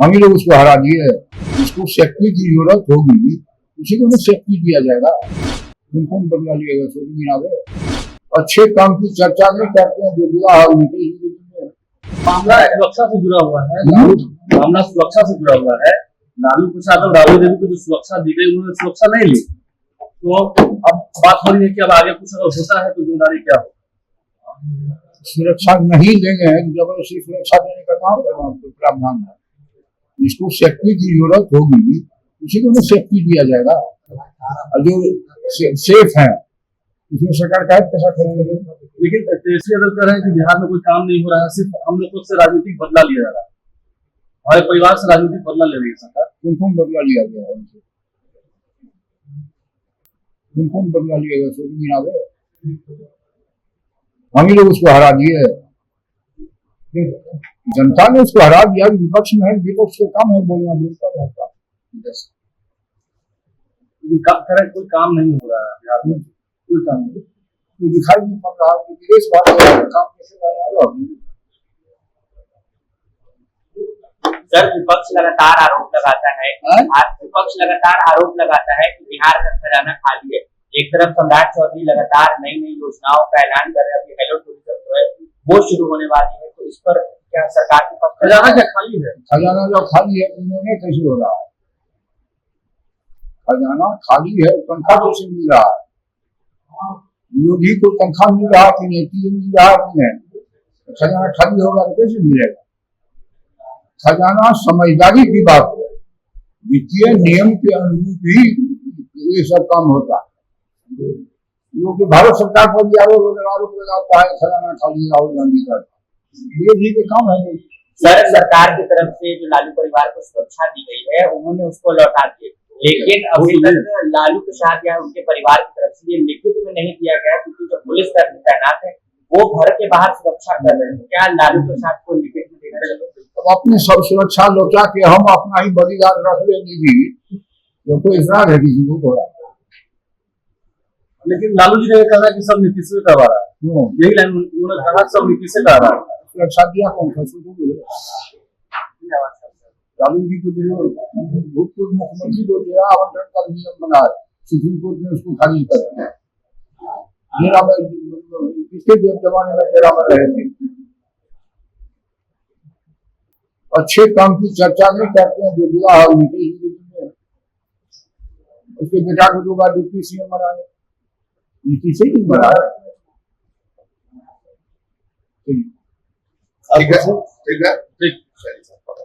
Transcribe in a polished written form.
हम ही लोग उसको हरा दिए। इसको शक्ति की जरूरत होगी, उसी को शक्ति दिया जाएगा। तुम कौन बदला लिएगा? सोच गिनावे अच्छे काम की चर्चा नहीं करते हैं, जो बुरा है मामला सुरक्षा से जुड़ा हुआ है। मामला सुरक्षा से जुड़ा हुआ है। लालू प्रसाद और राबड़ी देवी को जो सुरक्षा दी गई, उन्होंने सुरक्षा नहीं ली। तो अब बात हो रही है कि अब आगे कुछ अगर होता है तो जिम्मेदारी क्या हो? सुरक्षा नहीं देंगे, जबरदस्ती सुरक्षा देने का काम प्रावधान है। जिसको सेफ्टी की जरूरत होगी, उसी को सेफ्टी दिया जाएगा। और जो सेफ है उसमें सरकार का पैसा करेंगे। लेकिन तेजस्वी यादव कह रहे हैं कि बिहार में कोई काम नहीं हो रहा है, सिर्फ हम लोग से राजनीतिक बदला लिया जा रहा है। हमारे परिवार से राजनीतिक बदला ले रही है सरकार। कौन बदला लिया गया है उनसे? कौन बदला लिया गया? सोच गिनावे हम ही लोग उसको हरा दिए। जनता ने उसको हरा दिया। विपक्ष में है, विपक्ष का काम है बोलना, बोलता रहता। कोई काम नहीं हो रहा है बिहार में, कोई काम नहीं दिखाई नहीं पड़ रहा। विदेश वाले काम कैसे लाया? सर, विपक्ष लगातार आरोप लगाता है कि बिहार का खजाना खाली है। एक तरफ सम्राट चौधरी लगातार नई नई योजनाओं का ऐलान कर रहे हैं। हेलो टूरिज्म जो है वो शुरू होने वाली है, तो इस पर क्या सरकार के पास खजाना क्या खाली है? खजाना जो खाली है, उन्होंने कैसे हो रहा है? खजाना खाली है, तनख्वाह कैसे मिल रहा है? विरोधी को तनख्वाह मिल रहा कि नहीं, मिल रहा कि नहीं? खजाना खाली होगा तो कैसे मिलेगा? खजाना समझदारी की बात है। वित्तीय नियम के अनुरूप ही ये सब काम होता है। लोग भारत सरकार पर भी आरोप लगाता है खजाना खाली राहुल गांधी का। विरोधी के काम है। सर, सरकार की तरफ से जो लालू परिवार को सुरक्षा दी गई है, उन्होंने उसको लौटा दिया, लेकिन अभी तक लालू प्रसाद या उनके परिवार की तरफ से ये लिखित में नहीं दिया गया, क्योंकि जो पुलिस कर्मी तैनात है वो घर के बाहर सुरक्षा कर रहे हैं। क्या लालू प्रसाद को लिखित में देना चाहिए? अपनी सब सुरक्षा लौटा के हम अपना ही बॉडीगार्ड रख लेंगे, जो कोई इसरार है किसी को बोला। लेकिन लालू जी ने कहा कि सब नीतीश से करवा रहा है। यही लाइन उन्होंने कहा, सब नीतीश से करा रहा है। सुरक्षा दिया कौन था? लालू जी को भूतपूर्व मुख्यमंत्री को दिया, आवंटन का नियम बना है, सुप्रीम कोर्ट ने उसको खारिज कर दिया। पिछले जमाने में तेरा में रहे थे। अच्छे काम की चर्चा नहीं करते हैं, जो बुरा है उसके बेटा को 2 बार डिप्टी सीएम बनाए, नीति से ही बना। ठीक है, ठीक है, ठीक।